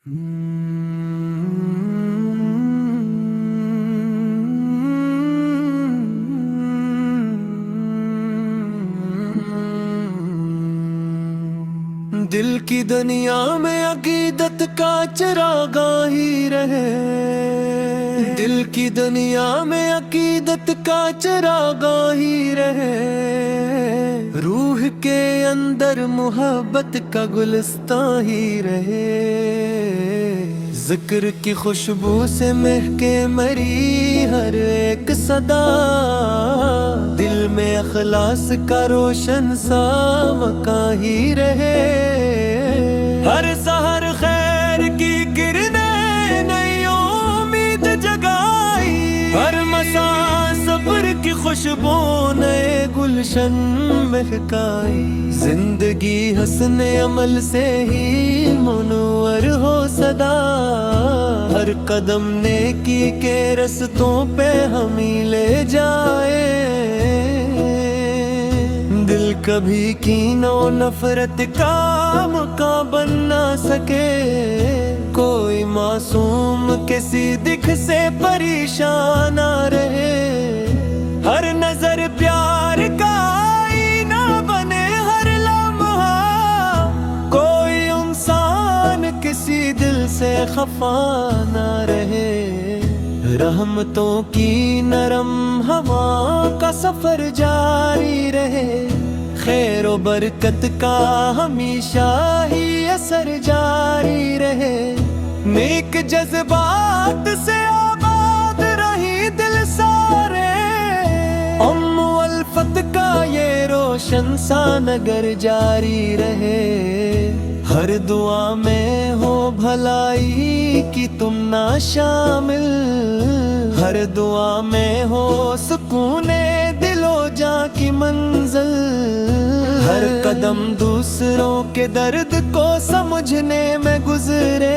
دل کی دنیا میں عقیدت کا چراغاں ہی رہے، دل کی دنیا میں عقیدت کا چراغاں ہی رہے، روح کے اندر محبت کا گلستان ہی رہے، ذکر کی خوشبو سے مہکے مری ہر ایک صدا، دل میں اخلاص کا روشن سا مکان ہی رہے، ہر سحر خیر کی کرنیں نئی امید جگائی، ہر مساء صبر کی خوشبو نئے گلشن مہکائی، زندگی حسن عمل سے ہی منور ہو صدا، ہر قدم نیکی کے رستوں پہ ہمیں لے جائے، دل کبھی کین و نفرت کا مکان بن نہ سکے، کوئی معصوم کسی دکھ سے پریشان نہ رہے، ہر نظر پیار کا آئینہ بنے، ہر لمحہ کوئی انسان کسی دل سے خفا نہ رہے، رحمتوں کی نرم ہوا کا سفر جاری رہے، خیر و برکت کا ہمیشہ ہی اثر جاری رہے، نیک جذبات سے آباد رہی دل سارے، امن و الفت کا یہ روشن سا نگر جاری رہے، ہر دعا میں ہو بھلائی کی تم نہ شامل، ہر دعا میں ہو سکون دل و جاں کی منزل، ہر قدم دوسروں کے درد کو سمجھنے میں گزرے،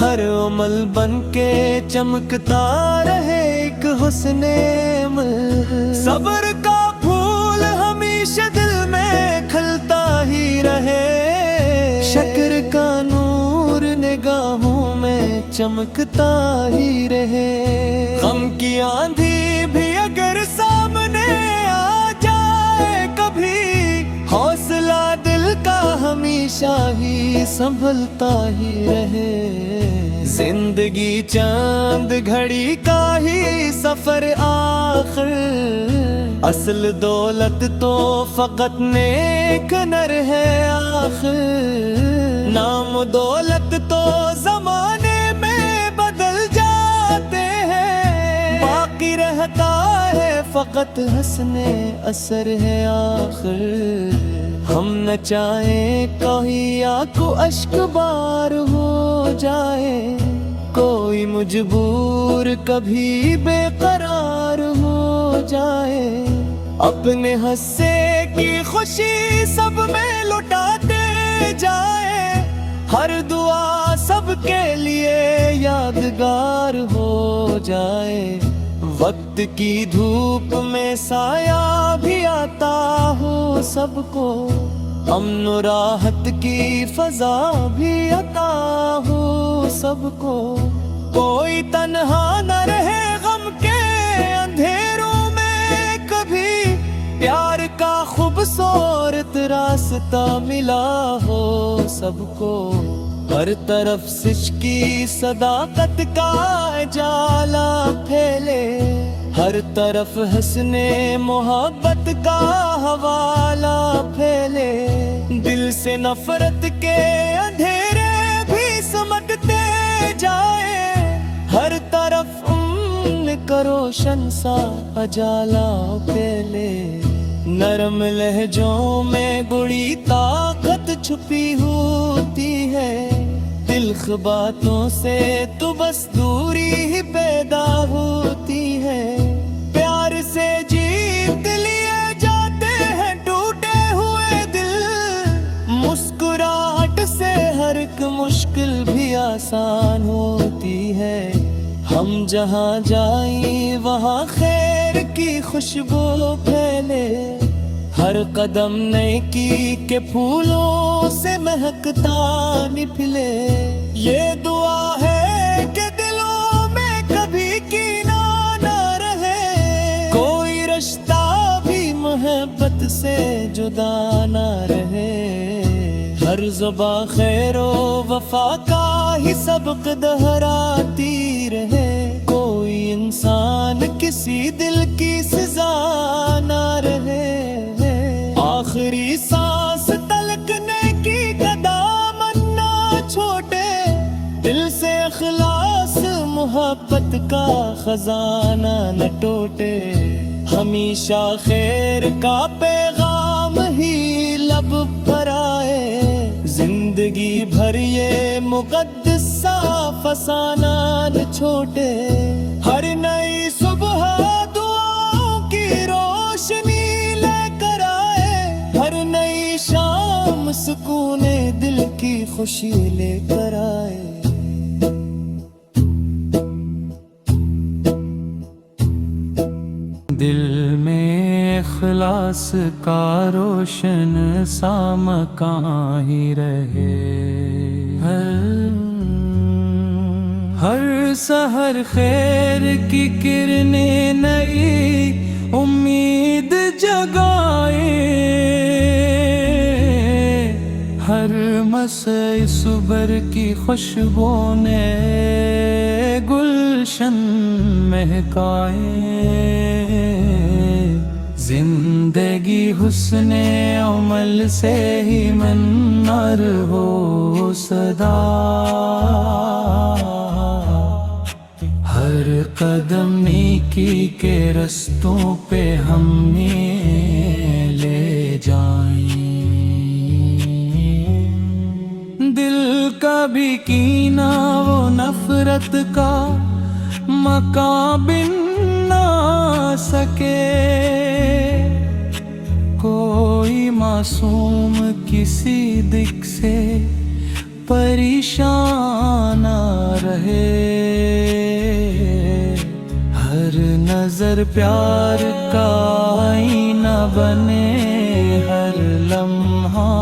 ہر عمل بن کے چمکتا رہے ایک حسن عمل، صبر کا پھول ہمیشہ دل میں کھلتا ہی رہے، شکر کا نور نگاہوں میں چمکتا ہی رہے، غم کی آندھی بھی اگر سامنے آ جائے کبھی، حوصلہ دل کا ہمیشہ ہی سنبھلتا ہی رہے، زندگی چاند گھڑی کا ہی سفر آخر، اصل دولت تو فقط نیک نر ہے آخر، نام دولت تو زمانے میں بدل جاتے ہیں، باقی رہتا ہے فقط حسن اثر ہے آخر، ہم نہ چاہیں کوئی آنکھوں اشک بار ہو جائے، کوئی مجبور کبھی بے قرار ہو جائے، اپنے حصے کی خوشی سب میں لٹاتے جائے، ہر دعا سب کے لیے یادگار ہو جائے، وقت کی دھوپ میں سایہ بھی آتا ہو سب کو، امن و راحت کی فضا بھی عطا ہو سب کو، کوئی تنہا نہ رہے غم کے اندھیروں میں کبھی، پیار کا خوبصورت راستہ ملا ہو سب کو، ہر طرف عشق کی صداقت کا اجالا پھیلے، ہر طرف حسن محبت کا حوالہ پھیلے، دل سے نفرت کے اندھیرے بھی سمٹتے جائے، ہر طرف امن کا روشن سا اجالا پھیلے، نرم لہجوں میں گڑی طاقت چھپی ہوتی ہے، تلخ باتوں سے تو بس دوری ہی پیدا ہوتی ہے، پیار سے جیت لیے جاتے ہیں ٹوٹے ہوئے دل، مسکراہٹ سے ہر ایک مشکل بھی آسان ہوتی ہے، ہم جہاں جائیں وہاں خیر کی خوشبو پھیلے، ہر قدم نیکی کے پھولوں سے مہکتا نکلے، یہ دعا ہے کہ دلوں میں کبھی کینہ نہ رہے، کوئی رشتہ بھی محبت سے جدا نہ رہے، ہر زباں خیر و وفا کا ہی سبق دہراتی رہے، کوئی انسان کسی دل کی سزا نہ رہے، آخری سانس تلکنے کی قدامت نہ چھوٹے، دل سے اخلاص محبت کا خزانہ نہ ٹوٹے، ہمیشہ خیر کا پیغام ہی لب پر آئے، زندگی بھر یہ مقدس سا فسانہ نہ چھوٹے، ہر نئی صبح دعاؤں کی روشنی لے کر آئے، ہر نئی شام سکون دل کی خوشی لے کر آئے۔ دل میں اخلاص کا روشن سا مکان ہی رہے، ہر سحر خیر کی کرنیں نئی امید جگائے، ہر مسئلہ صبر کی خوشبو نے گلشن مہکائے، زندگی حسن عمل سے ہی منور ہو صدا، ہر قدم نیکی کے رستوں پہ ہمیں لے جائیں، دل کا بھی کینہ و نفرت کا مکان بن نہ سکے، کوئی معصوم کسی دکھ سے پریشان نہ رہے، ہر نظر پیار کا آئینہ بنے، ہر لمحہ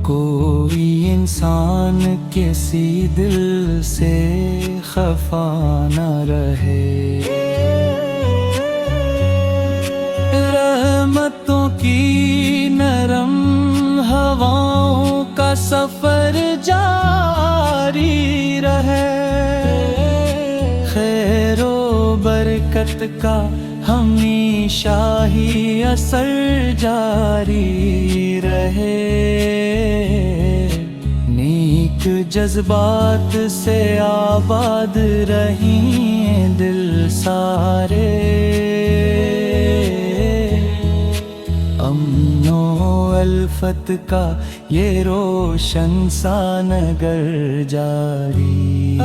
کوئی انسان کسی دل سے خفا نہ رہے، رحمتوں کی نرم ہواؤں کا سفر جاری رہے، خیر و برکت کا ہمیشہ ہی اثر جاری رہے، نیک جذبات سے آباد رہیں دل سارے، امن و الفت کا یہ روشن سا نگر جاری،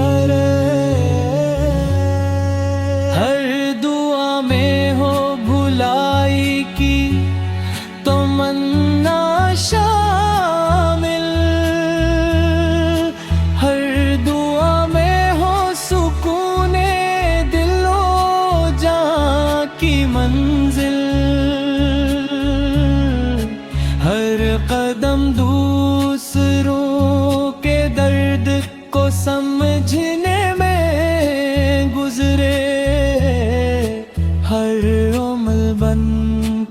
ہر دعا میں ہو بھلائی کی تمنا شامل، ہر دعا میں ہو سکون دل و جاں کی منزل، ہر قدم دوسروں کے درد کو سمجھنے میں گزرے، ہر عمل بن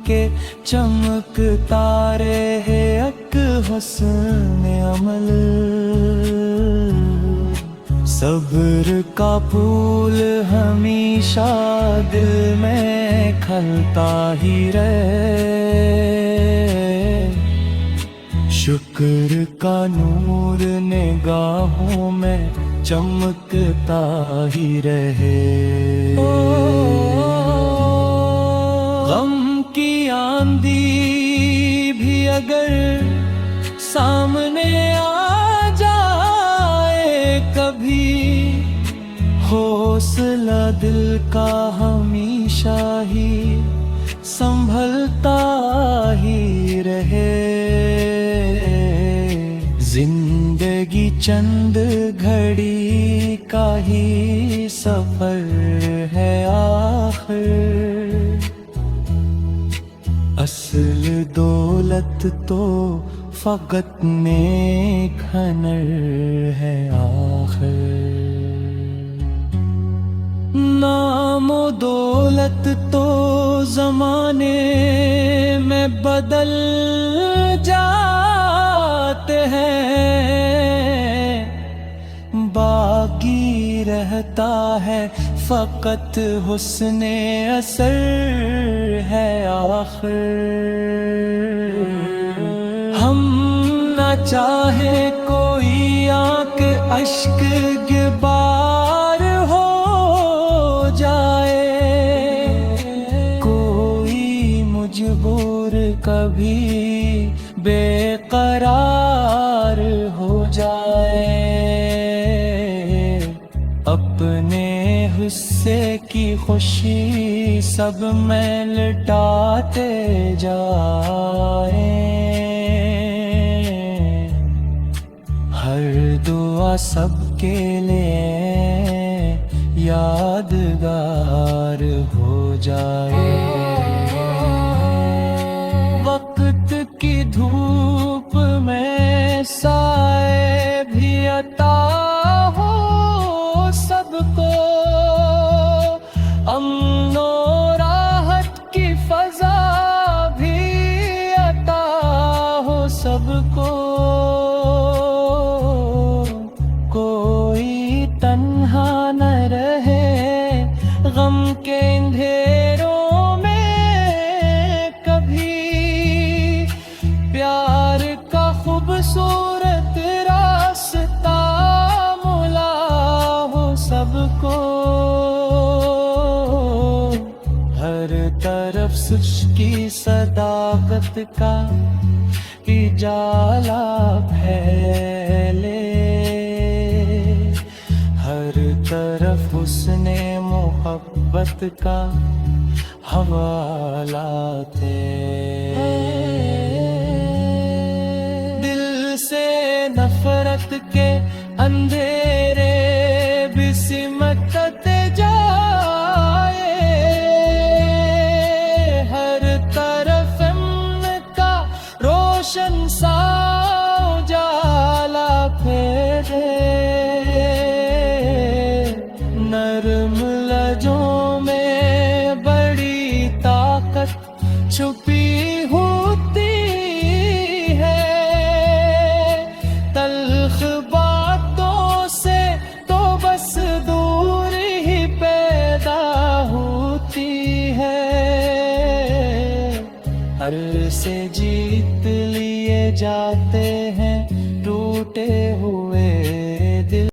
کے چمکتا رہے ایک حسن عمل، صبر کا پھول ہمیشہ دل میں کھلتا ہی رہے، شکر کا نور نگاہوں میں چمکتا ہی رہے، غم کی آندھی بھی اگر سامنے آ جائے کبھی، حوصلہ دل کا ہمیشہ ہی سنبھلتا ہی رہے، زندگی چند گھڑی کا ہی سفر ہے آخر، اصل دولت تو فقط نیک ہنر ہے آخر۔ نام و دولت تو زمانے میں بدل جاتے ہیں، باقی رہتا ہے فقط حسن اثر ہے آخر۔ ہم نہ چاہے کوئی آنکھ اشک غبار ہو جائے، کوئی مجبور کبھی بے قرار ہو جائے، اپنے حصے کی خوشی سب میں لٹاتے جائیں، ہر دعا سب کے لیے یادگار ہو جائے، وقت کی دھوپ میں سائے بھی عطا ہو سب کو، امن و راحت کی فضا بھی عطا ہو سب کو، کوئی تنہا نہ رہے غم کے اندھیروں میں کبھی، پیار کا خوبصورت راستہ ملا ہو سب کو، ہر طرف سچ کی صداقت کا اجالا پھیلے، ہر طرف حسن محبت کا حوالات دل سے نفرت کے اندھیرے بھی سمٹتے جائے، ہر طرف امن کا روشن سا اجالا پھیلے، نرم لہجوں میں بڑی طاقت چھپی ہوتی ہے، تلخ باتوں سے تو بس دور ہی پیدا ہوتی ہے، ہر سے جیت لیے جاتے ہیں